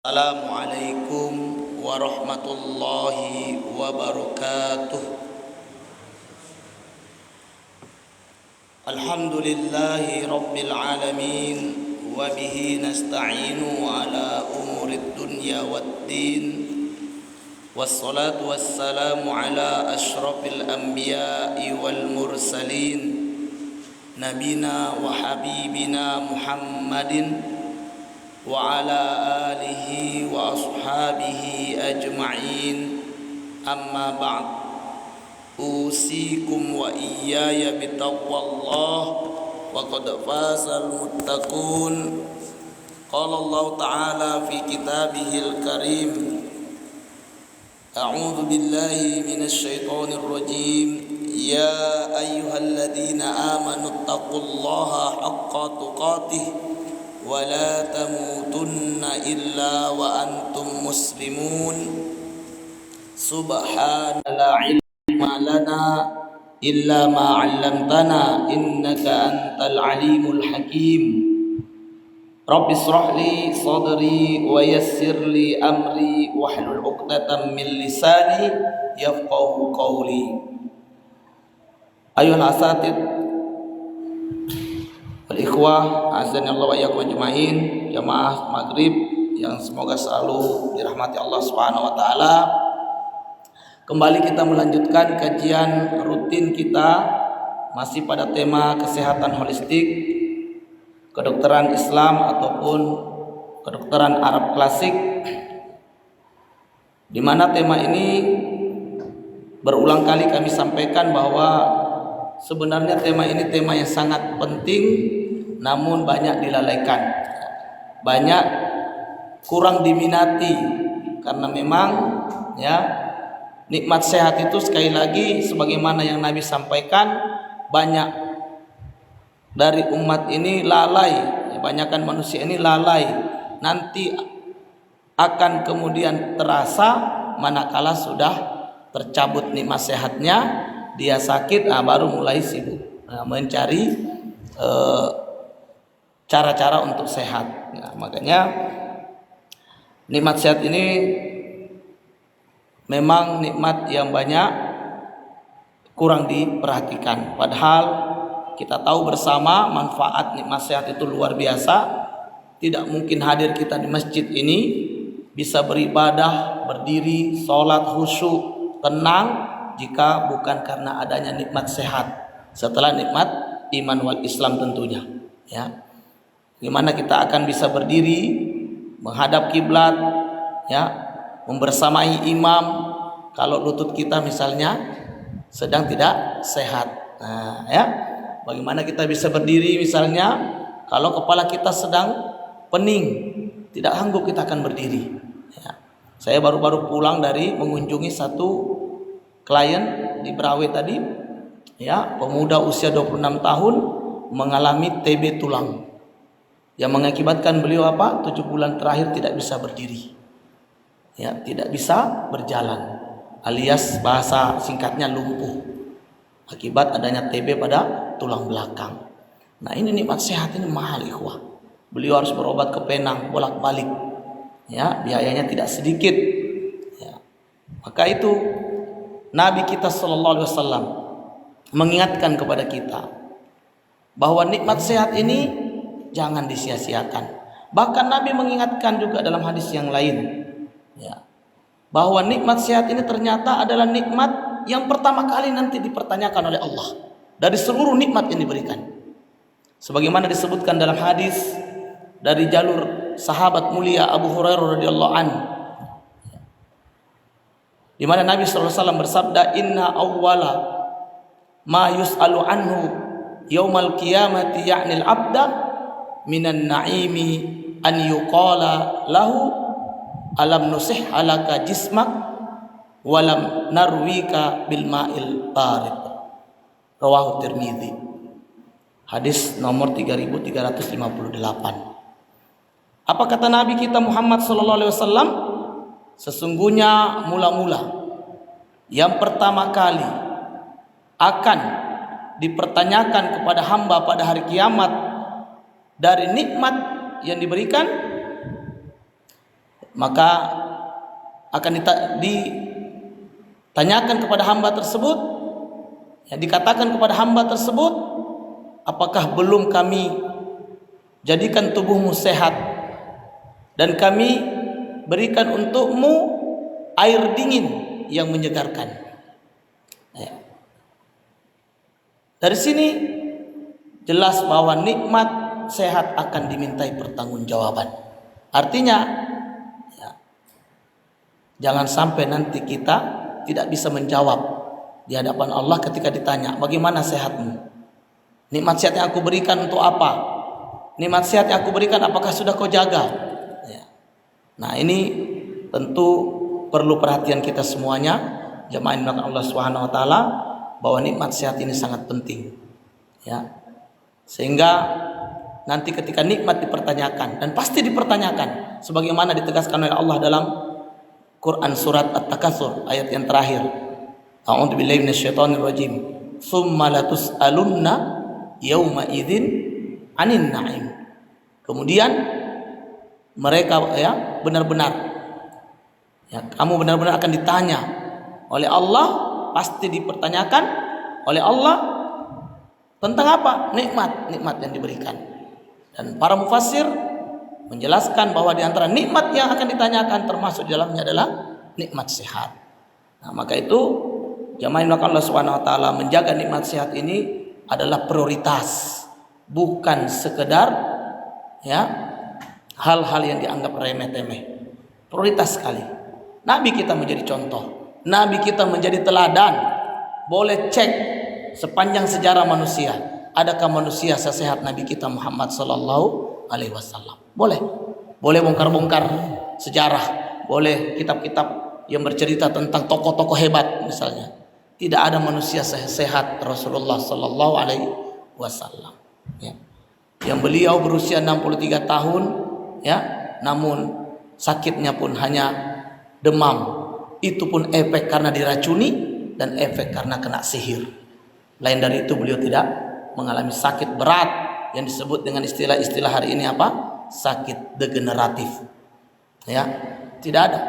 Assalamualaikum warahmatullahi wabarakatuh. Alhamdulillahi rabbil alamin wa bihi nasta'inu ala umurid dunya waddin. Wassalatu wassalamu ala asyrafil anbiya'i wal mursalin nabina wa habibina Muhammadin wa ala alihi wa ashabihi ajma'in. Amma ba'd. Usikum wa iyaya bitaqwallah wa qad fasal muttaqun. Qala Allah ta'ala fi kitabihil karim, a'udzu billahi minasy syaithanir rajim. Ya ayyuhalladzina amanu taqullaha haqqa tuqatih wa la tamutunna illa wa antum muslimun. Subhana la ilma lana illa ma 'allamtana innaka antal alimul hakim. Rabbi shrah li sadri wa yassir li amri wahlul 'uqdatam min lisani yafqahu qawli. Ayuhal asatid wal ikhwah, azan Allah wa iyyakum ajmain, jamaah maghrib yang semoga selalu dirahmati Allah Subhanahu wa taala. Kembali kita melanjutkan kajian rutin kita masih pada tema kesehatan holistik, kedokteran Islam ataupun kedokteran Arab klasik, di mana tema ini berulang kali kami sampaikan bahwa sebenarnya tema ini tema yang sangat penting, namun banyak dilalaikan, banyak kurang diminati, karena memang nikmat sehat itu sekali lagi sebagaimana yang Nabi sampaikan, banyak dari umat ini lalai, kebanyakan manusia ini lalai, nanti akan kemudian terasa manakala sudah tercabut nikmat sehatnya, dia sakit, baru mulai sibuk mencari cara-cara untuk sehat. Makanya nikmat sehat ini memang nikmat yang banyak kurang diperhatikan. Padahal kita tahu bersama manfaat nikmat sehat itu luar biasa. Tidak mungkin hadir kita di masjid ini bisa beribadah, berdiri, sholat khusyuk, tenang, jika bukan karena adanya nikmat sehat, setelah nikmat iman wal Islam tentunya. Gimana kita akan bisa berdiri, menghadap kiblat, membersamai imam, kalau lutut kita misalnya sedang tidak sehat. Bagaimana kita bisa berdiri misalnya kalau kepala kita sedang pening, tidak sanggup kita akan berdiri. Saya baru-baru pulang dari mengunjungi satu klien di Berawe tadi, pemuda usia 26 tahun mengalami TB tulang yang mengakibatkan beliau 7 bulan terakhir tidak bisa berdiri, tidak bisa berjalan, alias bahasa singkatnya lumpuh akibat adanya TB pada tulang belakang. Nah, ini nikmat sehat ini mahal, ikhwah. Beliau harus berobat ke Penang bolak-balik, biayanya tidak sedikit. Maka itu Nabi kita sallallahu alaihi wasallam mengingatkan kepada kita bahwa nikmat sehat ini jangan disia-siakan. Bahkan Nabi mengingatkan juga dalam hadis yang lain, bahwa nikmat sehat ini ternyata adalah nikmat yang pertama kali nanti dipertanyakan oleh Allah dari seluruh nikmat yang diberikan. Sebagaimana disebutkan dalam hadis dari jalur sahabat mulia Abu Hurairah radhiyallahu anhu, di mana Nabi sallallahu alaihi wasallam bersabda, "Inna awwala ma yus'alu anhu yaumal qiyamati ya'nil abda minan na'imi an yuqala lahu alam nusih alaka jismak walam narwika bil ma'il barid." Rawahu Tirmidzi. Hadis nomor 3358. Apa kata Nabi kita Muhammad sallallahu alaihi wasallam? Sesungguhnya mula-mula yang pertama kali akan dipertanyakan kepada hamba pada hari kiamat dari nikmat yang diberikan, maka akan ditanyakan kepada hamba tersebut, ya, dikatakan kepada hamba tersebut, apakah belum kami jadikan tubuhmu sehat dan kami berikan untukmu air dingin yang menyegarkan. Ya. Dari sini jelas bahwa nikmat sehat akan dimintai pertanggungjawaban. Artinya, ya, jangan sampai nanti kita tidak bisa menjawab di hadapan Allah ketika ditanya, bagaimana sehatmu? Nikmat sehat yang aku berikan untuk apa? Nikmat sehat yang aku berikan apakah sudah kau jaga? Ya. Nah, ini tentu perlu perhatian kita semuanya, jemaah yang Allah Subhanahu wa taala, bahwa nikmat sehat ini sangat penting. Ya. Sehingga nanti ketika nikmat dipertanyakan, dan pasti dipertanyakan sebagaimana ditegaskan oleh Allah dalam Quran surat At-Takatsur ayat yang terakhir. A'udzubillahi minasyaitonir rajim. Tsumma latus'alunna yauma idzin 'anin na'im. Kemudian mereka, ya, benar-benar, ya, kamu benar-benar akan ditanya oleh Allah, pasti dipertanyakan oleh Allah tentang apa? Nikmat yang diberikan. Dan para mufassir menjelaskan bahwa di antara nikmat yang akan ditanyakan termasuk di dalamnya adalah nikmat sehat. Nah, maka itu jamaah yang Allah Subhanahu wa taala, menjaga nikmat sehat ini adalah prioritas, bukan sekedar, ya, hal-hal yang dianggap remeh-temeh. Prioritas sekali. Nabi kita menjadi contoh, Nabi kita menjadi teladan. Boleh cek sepanjang sejarah manusia, adakah manusia sesehat Nabi kita Muhammad sallallahu alaihi wasallam? Boleh bongkar-bongkar sejarah, boleh kitab-kitab yang bercerita tentang tokoh-tokoh hebat misalnya. Tidak ada manusia sehat Rasulullah sallallahu alaihi wasallam. Ya. Yang beliau berusia 63 tahun, ya, namun sakitnya pun hanya demam. Itu pun efek karena diracuni dan efek karena kena sihir. Lain dari itu beliau tidak mengalami sakit berat yang disebut dengan istilah-istilah hari ini apa? Sakit degeneratif. Ya, tidak ada.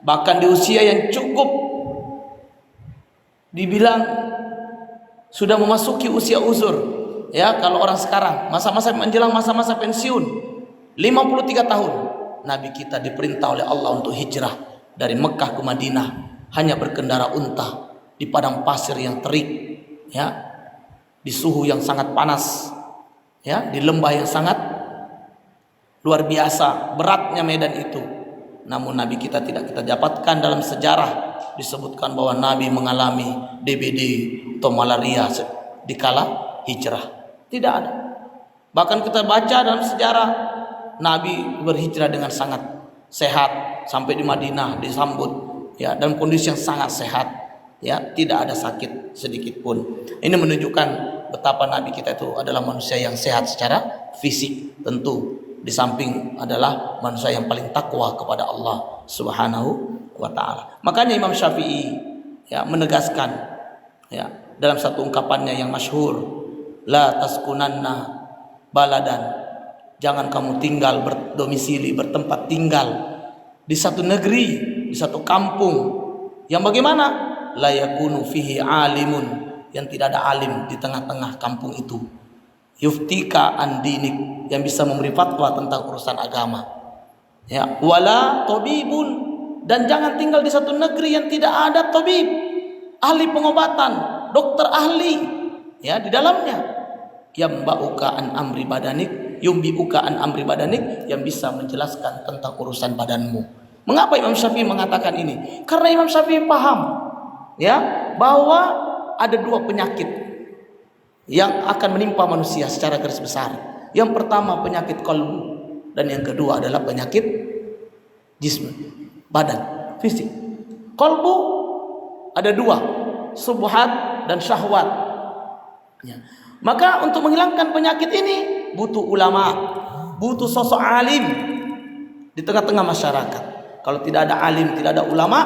Bahkan di usia yang cukup dibilang sudah memasuki usia uzur. Ya, kalau orang sekarang masa-masa menjelang masa-masa pensiun 53 tahun, Nabi kita diperintah oleh Allah untuk hijrah dari Mekah ke Madinah, hanya berkendara unta di padang pasir yang terik, ya, di suhu yang sangat panas, ya, di lembah yang sangat luar biasa beratnya medan itu. Namun Nabi kita tidak kita dapatkan dalam sejarah disebutkan bahwa Nabi mengalami DBD atau malaria di kala hijrah. Tidak ada. Bahkan kita baca dalam sejarah Nabi berhijrah dengan sangat sehat sampai di Madinah disambut, ya, dalam kondisi yang sangat sehat, ya, tidak ada sakit sedikit pun. Ini menunjukkan betapa Nabi kita itu adalah manusia yang sehat secara fisik, tentu di samping adalah manusia yang paling takwa kepada Allah Subhanahu wa taala. Makanya Imam Syafi'i, ya, menegaskan, ya, dalam satu ungkapannya yang masyhur, la taskunanna baladan, jangan kamu tinggal berdomisili, bertempat tinggal di satu negeri, di satu kampung yang bagaimana? La yakunu fihi alimun, yang tidak ada alim di tengah-tengah kampung itu. Yuftika an dinik, yang bisa memberi fatwa tentang urusan agama. Ya, wala tabibun, dan jangan tinggal di satu negeri yang tidak ada tabib, ahli pengobatan, dokter ahli, ya, di dalamnya. Yambauka an amri badanik, yumbiuka an amri badanik, yang bisa menjelaskan tentang urusan badanmu. Mengapa Imam Syafi'i mengatakan ini? Karena Imam Syafi'i paham, ya, bahwa ada dua penyakit yang akan menimpa manusia secara garis besar. Yang pertama penyakit qalbu, dan yang kedua adalah penyakit jism, badan, fisik. Qalbu ada dua, subhat dan syahwat, ya. Maka untuk menghilangkan penyakit ini butuh ulama, butuh sosok alim di tengah-tengah masyarakat. Kalau tidak ada alim, tidak ada ulama,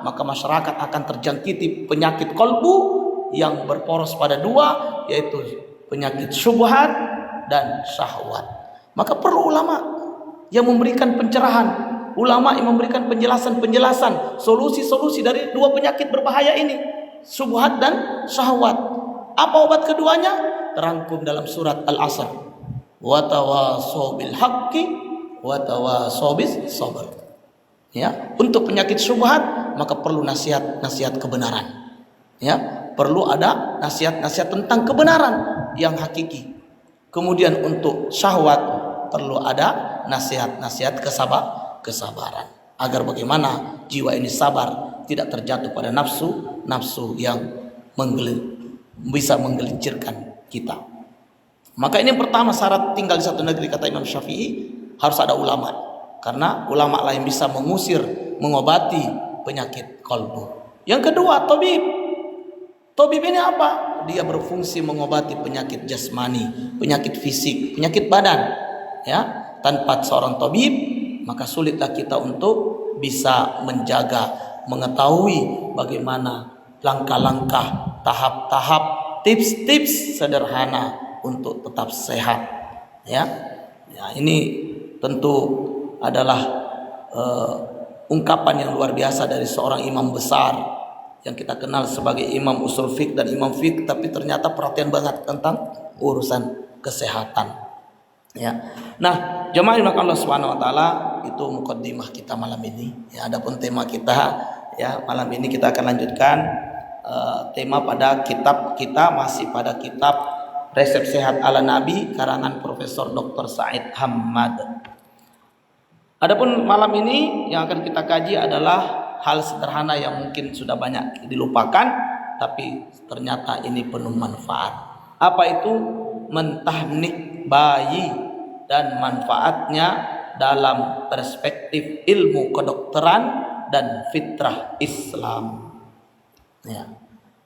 maka masyarakat akan terjangkiti penyakit qalbu yang berporos pada dua, yaitu penyakit syubhat dan syahwat. Maka perlu ulama yang memberikan pencerahan, ulama yang memberikan penjelasan-penjelasan, solusi-solusi dari dua penyakit berbahaya ini, syubhat dan syahwat. Apa obat keduanya? Terangkum dalam surat Al-Asr. Wa tawassaw bil haqqi wa tawassaw bis sabr. Ya, untuk penyakit syubhat maka perlu nasihat-nasihat kebenaran. Ya, perlu ada nasihat-nasihat tentang kebenaran yang hakiki. Kemudian untuk syahwat perlu ada nasihat-nasihat kesabaran agar bagaimana jiwa ini sabar, tidak terjatuh pada nafsu yang bisa menggelincirkan kita. Maka ini yang pertama, syarat tinggal di satu negeri kata Imam Syafi'i, harus ada ulama, karena ulama lah yang bisa mengobati penyakit qalbu. Yang kedua, tabib ini apa? Dia berfungsi mengobati penyakit jasmani, penyakit fisik, penyakit badan. Ya, tanpa seorang tabib maka sulitlah kita untuk bisa menjaga, mengetahui bagaimana langkah-langkah, tahap-tahap, tips-tips sederhana untuk tetap sehat. Ya, ini tentu adalah ungkapan yang luar biasa dari seorang imam besar yang kita kenal sebagai imam usul fiqh dan imam fiqh, tapi ternyata perhatian banget tentang urusan kesehatan. Ya. Nah, jemaah yang Allah Subhanahu wa taala, itu mukaddimah kita malam ini. Ya, adapun tema kita ya malam ini kita akan lanjutkan tema pada kitab kita, masih pada kitab Resep Sehat ala Nabi karangan Profesor Dr. Said Hamad. Adapun malam ini yang akan kita kaji adalah hal sederhana yang mungkin sudah banyak dilupakan, tapi ternyata ini penuh manfaat. Apa itu? Mentahnik bayi dan manfaatnya dalam perspektif ilmu kedokteran dan fitrah Islam. Ya,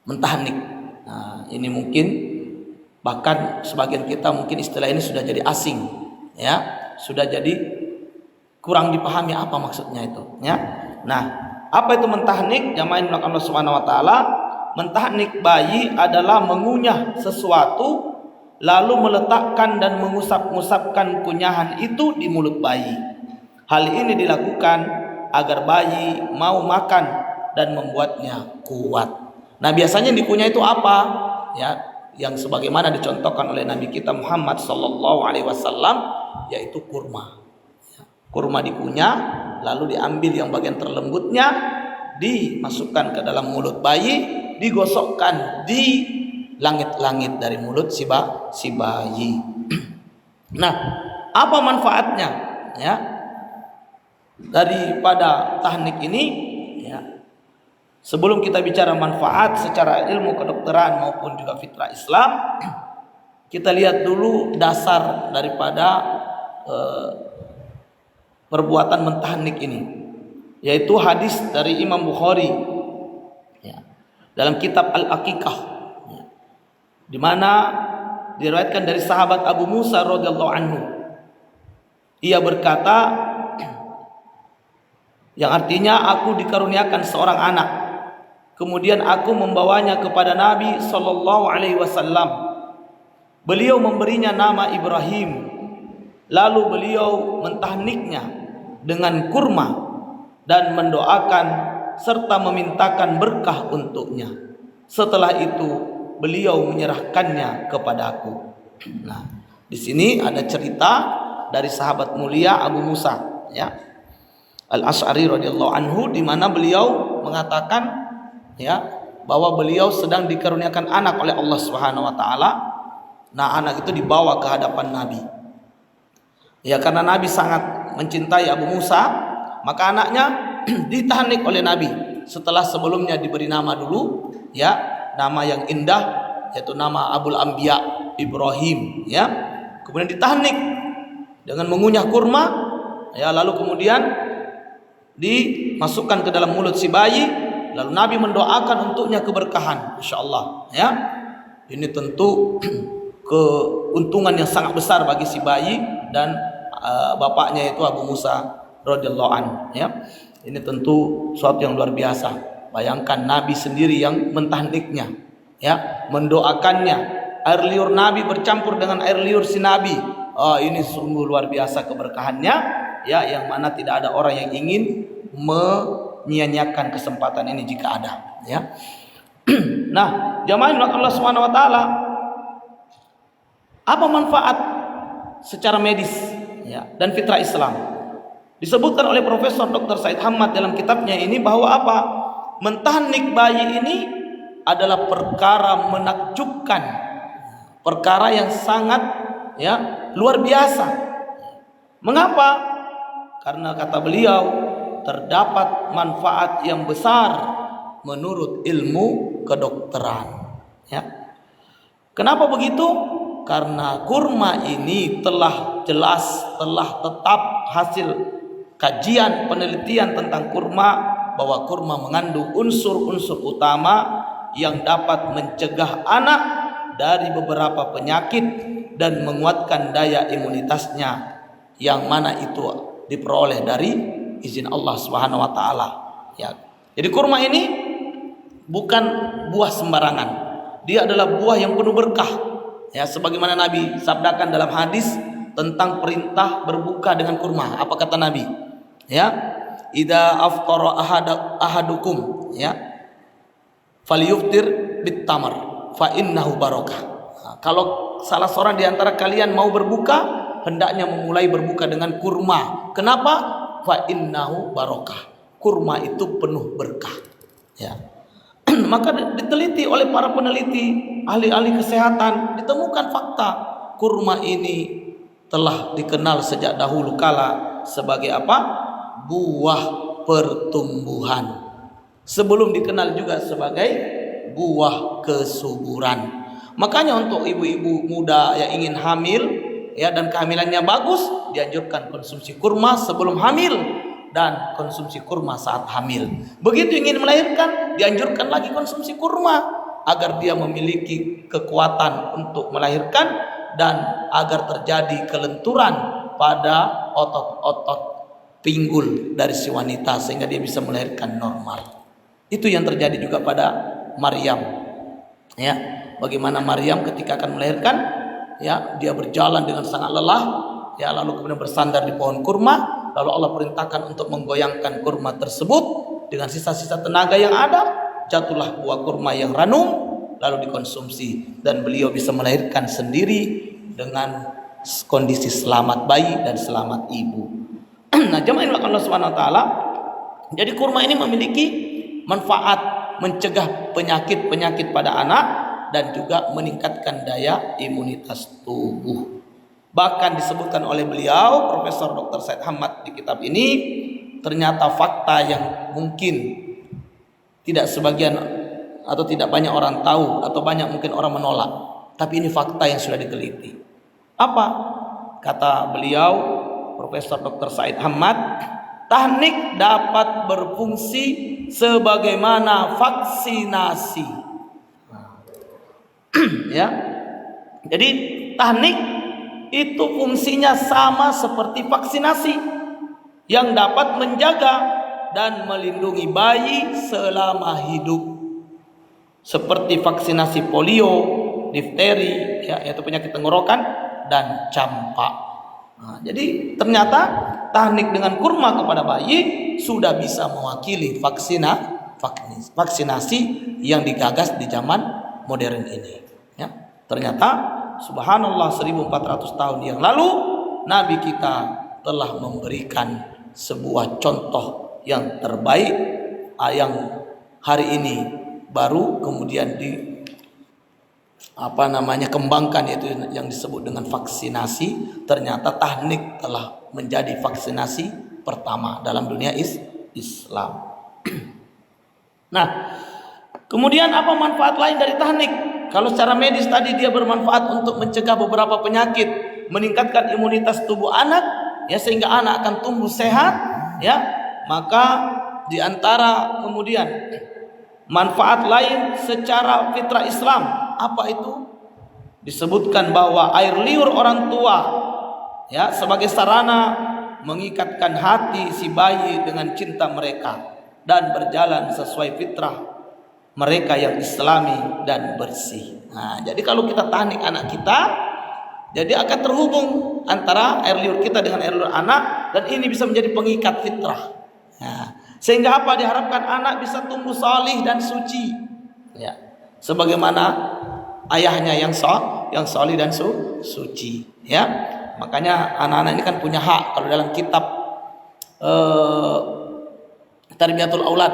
mentahnik. Nah, ini mungkin bahkan sebagian kita mungkin istilah ini sudah jadi asing, ya, sudah jadi kurang dipahami apa maksudnya itu. Ya, nah. Apa itu mentahnik? Jamaah Allah Subhanahu wa taala, mentahnik bayi adalah mengunyah sesuatu lalu meletakkan dan mengusap-ngusapkan kunyahan itu di mulut bayi. Hal ini dilakukan agar bayi mau makan dan membuatnya kuat. Nah, biasanya dikunyah itu apa? Ya, yang sebagaimana dicontohkan oleh Nabi kita Muhammad sallallahu alaihi wasallam, yaitu kurma. Kurma dikunyah, lalu diambil yang bagian terlembutnya, dimasukkan ke dalam mulut bayi, digosokkan di langit-langit dari mulut si bayi. Nah, apa manfaatnya? Ya, daripada teknik ini, ya, sebelum kita bicara manfaat secara ilmu kedokteran maupun juga fitrah Islam, kita lihat dulu dasar daripada perbuatan mentahnik ini, yaitu hadis dari Imam Bukhari, ya, dalam kitab Al-Aqiqah, ya, di mana diriwayatkan dari sahabat Abu Musa radhiyallahu anhu. Ia berkata, yang artinya aku dikaruniakan seorang anak, kemudian aku membawanya kepada Nabi sallallahu alaihi wasallam. Beliau memberinya nama Ibrahim, lalu beliau mentahniknya dengan kurma dan mendoakan serta memintakan berkah untuknya. Setelah itu beliau menyerahkannya kepadaku. Nah, di sini ada cerita dari sahabat mulia Abu Musa, ya, Al-Asy'ari radhiyallahu anhu, di mana beliau mengatakan, ya, bahwa beliau sedang dikaruniakan anak oleh Allah Subhanahu wa taala. Nah, anak itu dibawa ke hadapan Nabi. Ya, karena Nabi sangat mencintai Abu Musa, maka anaknya ditahnik oleh Nabi setelah sebelumnya diberi nama dulu, ya, nama yang indah, yaitu nama Abul Anbiya Ibrahim, ya. Kemudian ditahnik dengan mengunyah kurma, ya, lalu kemudian dimasukkan ke dalam mulut si bayi, lalu Nabi mendoakan untuknya keberkahan, insyaallah, ya. Ini tentu keuntungan yang sangat besar bagi si bayi dan bapaknya itu Abu Musa radhiyallahu anhu, ya. Ini tentu suatu yang luar biasa. Bayangkan Nabi sendiri yang mentahniknya, ya, mendoakannya. Air liur Nabi bercampur dengan air liur si Nabi. Oh, ini sungguh luar biasa keberkahannya. ya, yang mana tidak ada orang yang ingin menyia-nyiakan kesempatan ini jika ada, ya. Nah, jamaah Allah Subhanahu wa taala, apa manfaat secara medis, ya, dan fitrah Islam? Disebutkan oleh Profesor Dr. Said Hamad dalam kitabnya ini bahwa apa? Mentahnik bayi ini adalah perkara menakjubkan, perkara yang sangat, ya, luar biasa. Mengapa? Karena kata beliau terdapat manfaat yang besar menurut ilmu kedokteran, ya. Kenapa begitu? Karena kurma ini telah jelas, telah tetap hasil kajian penelitian tentang kurma, bahwa kurma mengandung unsur-unsur utama yang dapat mencegah anak dari beberapa penyakit dan menguatkan daya imunitasnya, yang mana itu diperoleh dari izin Allah Subhanahu wa taala, ya. Jadi kurma ini bukan buah sembarangan. Dia adalah buah yang penuh berkah, ya, sebagaimana Nabi sabdakan dalam hadis tentang perintah berbuka dengan kurma. Apa kata Nabi? Ya, idza aftara ahadukum, ya, falyuftir bit tamar fa innahu barakah. Nah, kalau salah seorang di antara kalian mau berbuka, hendaknya memulai berbuka dengan kurma. Kenapa? Fa innahu barakah. Kurma itu penuh berkah, ya. Maka diteliti oleh para peneliti, ahli-ahli kesehatan, ditemukan fakta kurma ini telah dikenal sejak dahulu kala sebagai apa? Buah pertumbuhan. Sebelum dikenal juga sebagai buah kesuburan. Makanya untuk ibu-ibu muda yang ingin hamil, ya, dan kehamilannya bagus, dianjurkan konsumsi kurma sebelum hamil dan konsumsi kurma saat hamil. Begitu ingin melahirkan, dianjurkan lagi konsumsi kurma agar dia memiliki kekuatan untuk melahirkan dan agar terjadi kelenturan pada otot-otot pinggul dari si wanita sehingga dia bisa melahirkan normal. Itu yang terjadi juga pada Maryam, ya. Bagaimana Maryam ketika akan melahirkan, ya, dia berjalan dengan sangat lelah, ya, lalu kemudian bersandar di pohon kurma, lalu Allah perintahkan untuk menggoyangkan kurma tersebut. Dengan sisa-sisa tenaga yang ada, jatuhlah buah kurma yang ranum, lalu dikonsumsi, dan beliau bisa melahirkan sendiri dengan kondisi selamat bayi dan selamat ibu. Nah, jemaah Allah Subhanahu wa taala, jadi kurma ini memiliki manfaat mencegah penyakit-penyakit pada anak dan juga meningkatkan daya imunitas tubuh. Bahkan disebutkan oleh beliau, Profesor Dr. Said Hamad, di kitab ini, ternyata fakta yang mungkin tidak sebagian atau tidak banyak orang tahu, atau banyak mungkin orang menolak, tapi ini fakta yang sudah diteliti. Apa kata beliau, Profesor Dr. Said Hamad? Tahnik dapat berfungsi sebagaimana vaksinasi. Ya. Jadi tahnik itu fungsinya sama seperti vaksinasi yang dapat menjaga dan melindungi bayi selama hidup. Seperti vaksinasi polio, difteri, ya, yaitu penyakit tenggorokan, dan campak. Nah, jadi ternyata tahnik dengan kurma kepada bayi sudah bisa mewakili vaksinasi yang digagas di zaman modern ini, ya. Ternyata subhanallah 1400 tahun yang lalu Nabi kita telah memberikan sebuah contoh yang terbaik, yang hari ini baru kemudian kembangkan, yaitu yang disebut dengan vaksinasi. Ternyata tahnik telah menjadi vaksinasi pertama dalam dunia Islam. Nah, kemudian apa manfaat lain dari tahnik? Kalau secara medis tadi dia bermanfaat untuk mencegah beberapa penyakit, meningkatkan imunitas tubuh anak, ya, sehingga anak akan tumbuh sehat, ya. Maka di antara kemudian manfaat lain secara fitrah Islam, apa itu? Disebutkan bahwa air liur orang tua, ya, sebagai sarana mengikatkan hati si bayi dengan cinta mereka dan berjalan sesuai fitrah mereka yang islami dan bersih. Nah, jadi kalau kita tahnik anak kita, Jadi akan terhubung antara air liur kita dengan air liur anak, dan ini bisa menjadi pengikat fitrah. Nah, sehingga apa, diharapkan anak bisa tumbuh salih dan suci. Ya, sebagaimana ayahnya yang salih dan suci. Ya, makanya anak-anak ini kan punya hak. Kalau dalam kitab Tarbiyatul Aulad,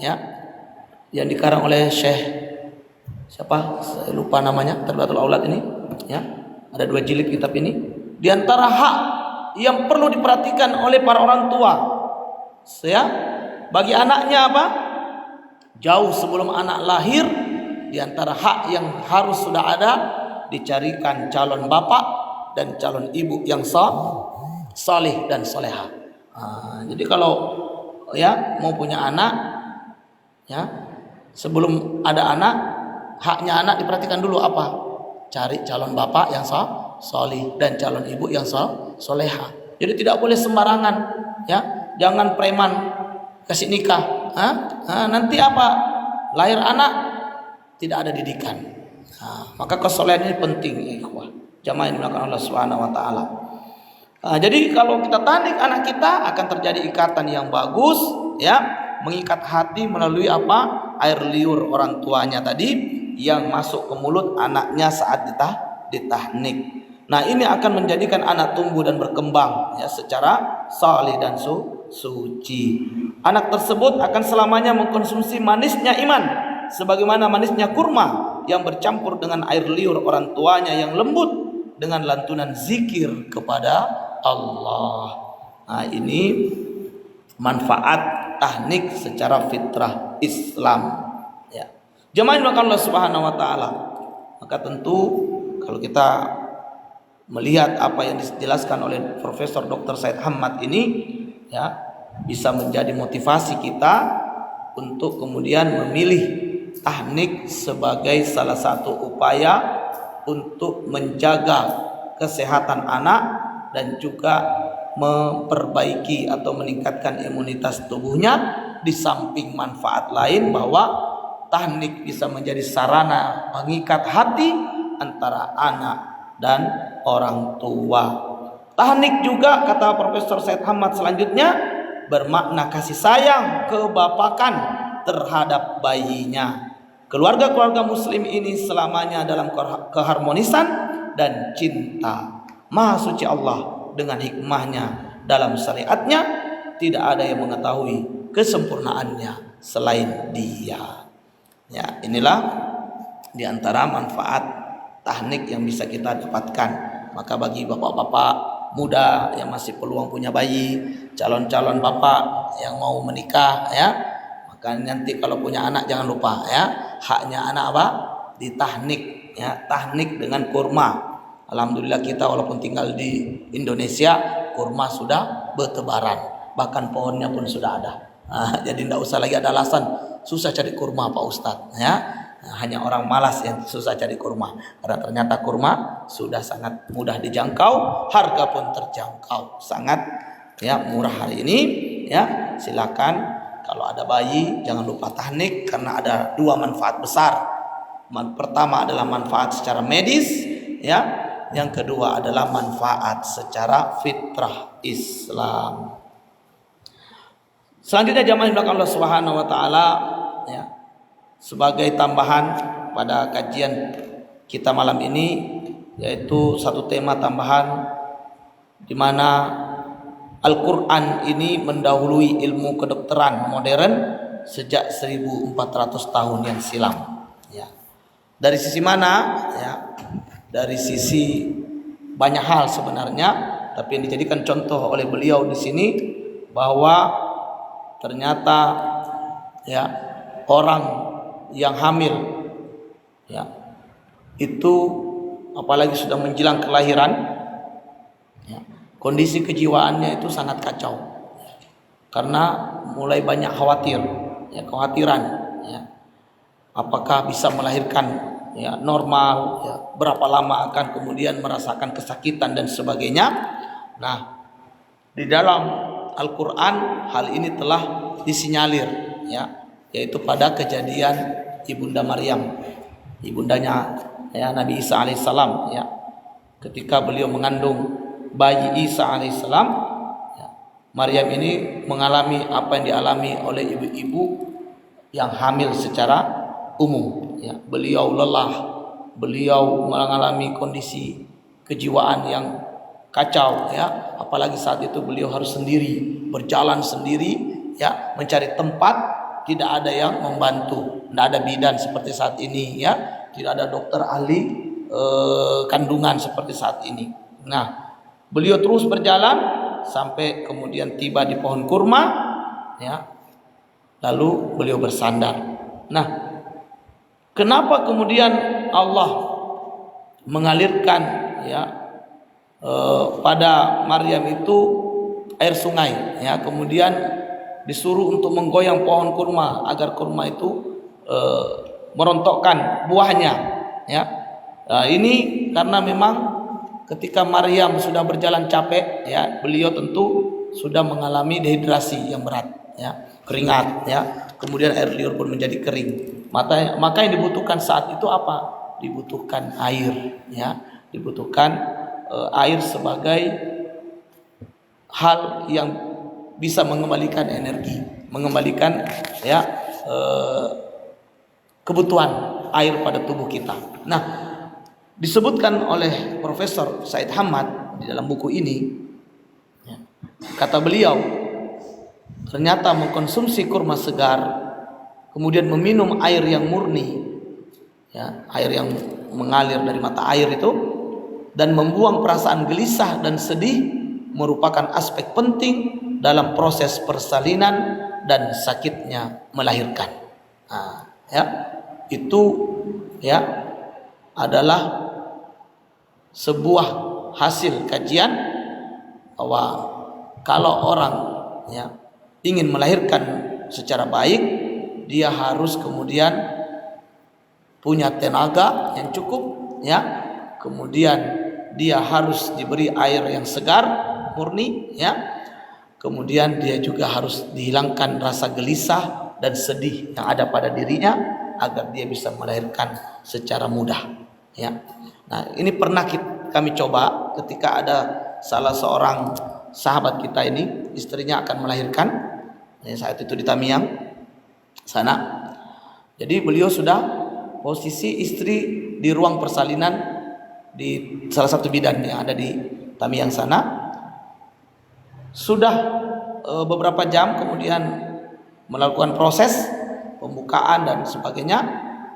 ya, yang dikarang oleh Syekh siapa? Saya lupa namanya, Tarbiyatul Aulad ini, ya. Ada 2 jilid kitab ini. Di antara hak yang perlu diperhatikan oleh para orang tua, ya, bagi anaknya apa? Jauh sebelum anak lahir, di antara hak yang harus sudah ada, dicarikan calon bapak dan calon ibu yang salih dan soleha. Jadi kalau ya mau punya anak, ya, sebelum ada anak, haknya anak diperhatikan dulu apa? Cari calon bapak yang salih dan calon ibu yang soleha. Jadi tidak boleh sembarangan, ya. Jangan preman kasih nikah. Nanti apa? Lahir anak tidak ada didikan. Maka kesolehan ini penting, ikhwah. Jamaah yang dimuliakan Allah Subhanahu wa taala. Jadi kalau kita tahnik anak kita, akan terjadi ikatan yang bagus, ya, mengikat hati melalui apa? Air liur orang tuanya tadi yang masuk ke mulut anaknya saat ditahnik. Nah, ini akan menjadikan anak tumbuh dan berkembang, ya, secara salih dan suci. Anak tersebut akan selamanya mengkonsumsi manisnya iman, sebagaimana manisnya kurma yang bercampur dengan air liur orang tuanya yang lembut dengan lantunan zikir kepada Allah. Nah, ini manfaat tahnik secara fitrah Islam. Jemaah yang Allah Subhanahu wa taala. Maka tentu kalau kita melihat apa yang dijelaskan oleh Profesor Dr. Said Hamad ini, ya, bisa menjadi motivasi kita untuk kemudian memilih tahnik sebagai salah satu upaya untuk menjaga kesehatan anak dan juga memperbaiki atau meningkatkan imunitas tubuhnya, di samping manfaat lain bahwa tahnik bisa menjadi sarana pengikat hati antara anak dan orang tua. Tahnik juga, kata Profesor Said Hamad selanjutnya, bermakna kasih sayang kebapakan terhadap bayinya. Keluarga-keluarga muslim ini selamanya dalam keharmonisan dan cinta. Maha suci Allah dengan hikmahnya dalam syariatnya, tidak ada yang mengetahui kesempurnaannya selain Dia. Ya, inilah diantara manfaat tahnik yang bisa kita dapatkan. Maka bagi bapak-bapak muda yang masih peluang punya bayi, calon-calon bapak yang mau menikah, ya, maka nanti kalau punya anak jangan lupa, ya, haknya anak apa? Ditahnik, ya, tahnik dengan kurma. Alhamdulillah kita walaupun tinggal di Indonesia, kurma sudah bertebaran, bahkan pohonnya pun sudah ada. Jadi tidak usah lagi ada alasan susah cari kurma Pak Ustadz, ya. Hanya orang malas yang susah cari kurma, karena ternyata kurma sudah sangat mudah dijangkau, harga pun terjangkau, sangat, ya, murah hari ini, ya. Silakan kalau ada bayi jangan lupa tahnik, karena ada 2 manfaat besar. Pertama adalah manfaat secara medis, ya. Yang kedua adalah manfaat secara fitrah Islam. Selanjutnya jamaah yang dimuliakan Allah Subhanahu wa taala, ya, sebagai tambahan pada kajian kita malam ini, yaitu satu tema tambahan di mana Al-Qur'an ini mendahului ilmu kedokteran modern sejak 1400 tahun yang silam, ya. Dari sisi mana? Ya, dari sisi banyak hal sebenarnya, tapi yang dijadikan contoh oleh beliau di sini bahwa ternyata, ya, orang yang hamil, ya, itu apalagi sudah menjelang kelahiran, ya, kondisi kejiwaannya itu sangat kacau, karena mulai banyak khawatir, ya, kekhawatiran, ya, apakah bisa melahirkan, ya, normal, ya, berapa lama akan kemudian merasakan kesakitan dan sebagainya. Nah, di dalam Al-Quran hal ini telah disinyalir, ya, yaitu pada kejadian Ibunda Maryam, ibundanya, ya, Nabi Isa alaihissalam, ya. ketika beliau mengandung bayi Isa alaihissalam, ya, Maryam ini mengalami apa yang dialami oleh ibu-ibu yang hamil secara umum. Ya, beliau lelah, beliau mengalami kondisi kejiwaan yang kacau, ya, apalagi saat itu beliau harus sendiri, berjalan sendiri, ya, mencari tempat, tidak ada yang membantu, tidak ada bidan seperti saat ini, ya, tidak ada dokter ahli kandungan seperti saat ini. Nah, beliau terus berjalan sampai kemudian tiba di pohon kurma, ya, lalu beliau bersandar. Nah, kenapa kemudian Allah mengalirkan, ya, pada Maryam itu air sungai, ya, kemudian disuruh untuk menggoyang pohon kurma agar kurma itu merontokkan buahnya, ya. Nah, ini karena memang ketika Maryam sudah berjalan capek, ya, beliau tentu sudah mengalami dehidrasi yang berat, ya, keringat, ya, kemudian air liur pun menjadi kering. Maka yang dibutuhkan saat itu apa? Dibutuhkan air, ya, dibutuhkan air sebagai hal yang bisa mengembalikan energi, mengembalikan, ya, kebutuhan air pada tubuh kita. Nah, disebutkan oleh Profesor Said Hamad di dalam buku ini, ya, kata beliau, ternyata mengkonsumsi kurma segar, kemudian meminum air yang murni, ya, air yang mengalir dari mata air itu, dan membuang perasaan gelisah dan sedih merupakan aspek penting dalam proses persalinan dan sakitnya melahirkan. Nah, ya, itu, ya, adalah sebuah hasil kajian bahwa kalau orang, ya, ingin melahirkan secara baik, dia harus kemudian punya tenaga yang cukup, ya, kemudian dia harus diberi air yang segar murni, ya, kemudian dia juga harus dihilangkan rasa gelisah dan sedih yang ada pada dirinya agar dia bisa melahirkan secara mudah, ya. Nah, ini pernah kami coba ketika ada salah seorang sahabat kita ini, istrinya akan melahirkan, ya, saat itu di Tamiang sana. Jadi beliau sudah posisi istri di ruang persalinan di salah satu bidan yang ada di Tamiang sana. Sudah beberapa jam kemudian melakukan proses pembukaan dan sebagainya,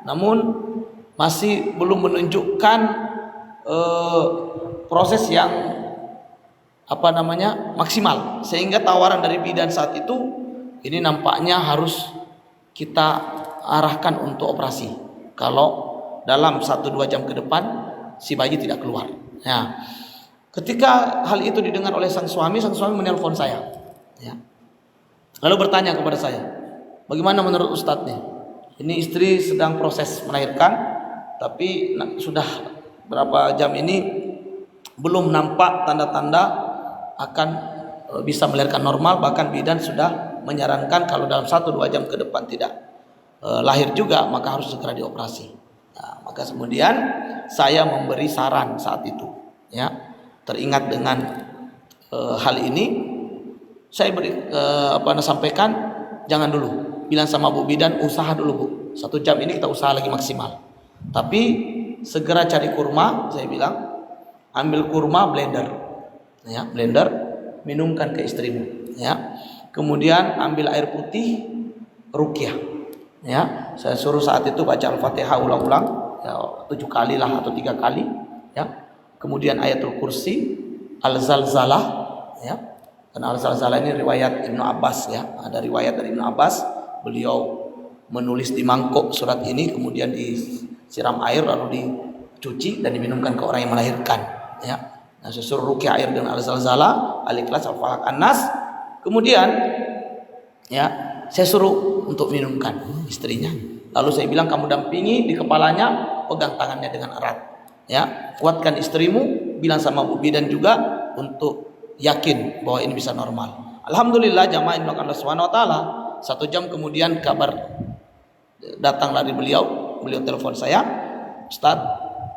namun masih belum menunjukkan proses yang maksimal, sehingga tawaran dari bidan saat itu, ini nampaknya harus kita arahkan untuk operasi kalau dalam 1-2 jam ke depan si bayi tidak keluar. Nah, ketika hal itu didengar oleh sang suami menelpon saya, ya, lalu bertanya kepada saya, bagaimana menurut Ustadz nih? Ini istri sedang proses melahirkan, tapi sudah berapa jam ini belum nampak tanda-tanda akan bisa melahirkan normal. Bahkan bidan sudah menyarankan kalau dalam 1-2 jam ke depan tidak lahir juga, maka harus segera dioperasi. Nah, maka kemudian saya memberi saran saat itu, ya, teringat dengan hal ini, saya sampaikan, jangan dulu, bilang sama Bu Bidan, usaha dulu Bu, 1 jam ini kita usaha lagi maksimal, tapi segera cari kurma. Saya bilang, ambil kurma, blender, ya, blender, minumkan ke istrimu, ya. Kemudian ambil air putih, ruqyah, ya. Saya suruh saat itu baca Al-Fatihah ulang-ulang, ya, 7 kali lah atau 3 kali, ya. Kemudian ayatul kursi, al-zalzalah, ya. Dan al-zalzalah ini riwayat Ibnu Abbas, ya. Ada riwayat dari Ibnu Abbas, beliau menulis di mangkok surat ini, kemudian disiram air lalu dicuci dan diminumkan ke orang yang melahirkan, ya. Nah, saya suruh ruqyah air dengan al-zalzalah, al-ikhlas, al-falaq, an-nas. Kemudian, ya, saya suruh untuk minumkan istrinya. Lalu saya bilang, kamu dampingi di kepalanya, pegang tangannya dengan erat, ya. Kuatkan istrimu, bilang sama Bu Bidan juga untuk yakin bahwa ini bisa normal. Alhamdulillah, jamaah yang Allah Subhanahu wa taala, 1 jam kemudian kabar datang dari beliau telepon saya, Ustaz,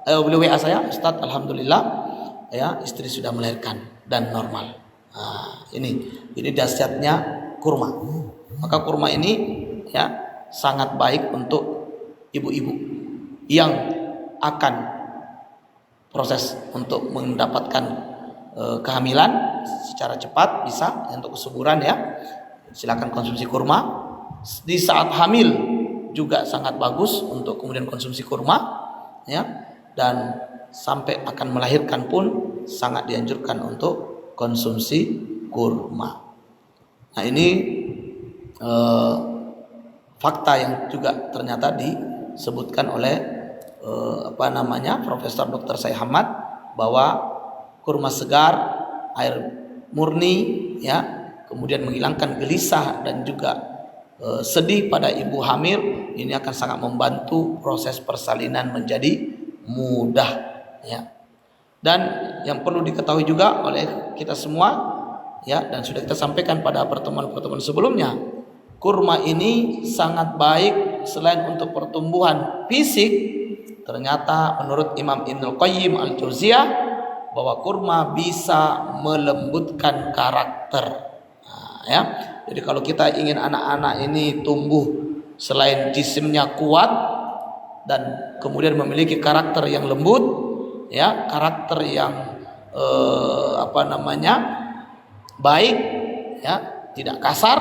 beliau WA saya, Ustaz, alhamdulillah ya istri sudah melahirkan dan normal. Nah, ini dahsyatnya kurma. Maka kurma ini ya sangat baik untuk ibu-ibu yang akan proses untuk mendapatkan kehamilan secara cepat, bisa untuk kesuburan ya. Silakan konsumsi kurma. Di saat hamil juga sangat bagus untuk kemudian konsumsi kurma ya, dan sampai akan melahirkan pun sangat dianjurkan untuk konsumsi kurma. Nah, ini fakta yang juga ternyata disebutkan oleh Profesor Dr. Syekh Hamad, bahwa kurma segar, air murni ya, kemudian menghilangkan gelisah dan juga sedih pada ibu hamil, ini akan sangat membantu proses persalinan menjadi mudah ya. Dan yang perlu diketahui juga oleh kita semua ya, dan sudah kita sampaikan pada pertemuan-pertemuan sebelumnya, kurma ini sangat baik selain untuk pertumbuhan fisik. Ternyata menurut Imam Ibnul Qayyim Al-Jauziyah, bahwa kurma bisa melembutkan karakter. Nah, ya. Jadi kalau kita ingin anak-anak ini tumbuh selain jisimnya kuat dan kemudian memiliki karakter yang lembut, ya, karakter yang baik, ya, tidak kasar,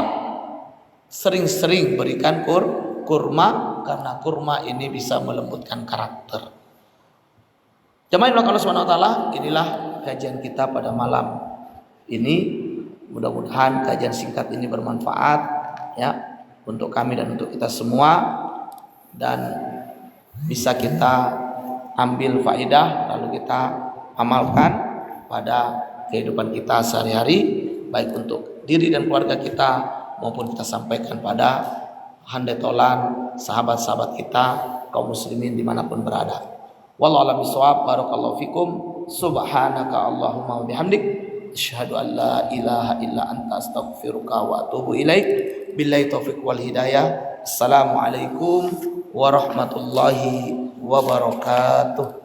sering-sering berikan kurma, karena kurma ini bisa melembutkan karakter. Jemaah yang Allah Subhanahu wa taala, inilah kajian kita pada malam ini. Mudah-mudahan kajian singkat ini bermanfaat ya untuk kami dan untuk kita semua, dan bisa kita ambil faedah lalu kita amalkan pada kehidupan kita sehari-hari, baik untuk diri dan keluarga kita maupun kita sampaikan pada handai tolan sahabat-sahabat kita kaum muslimin dimanapun berada. Wallahu a'lam bishawab. Barakallahu fikum. Subhanaka Allahumma wa bihamdik, asyhadu an la ilaha illa anta astaghfiruka wa atubu ilaik. Billahi taufiq wal hidayah. Assalamualaikum warahmatullahi wabarakatuh.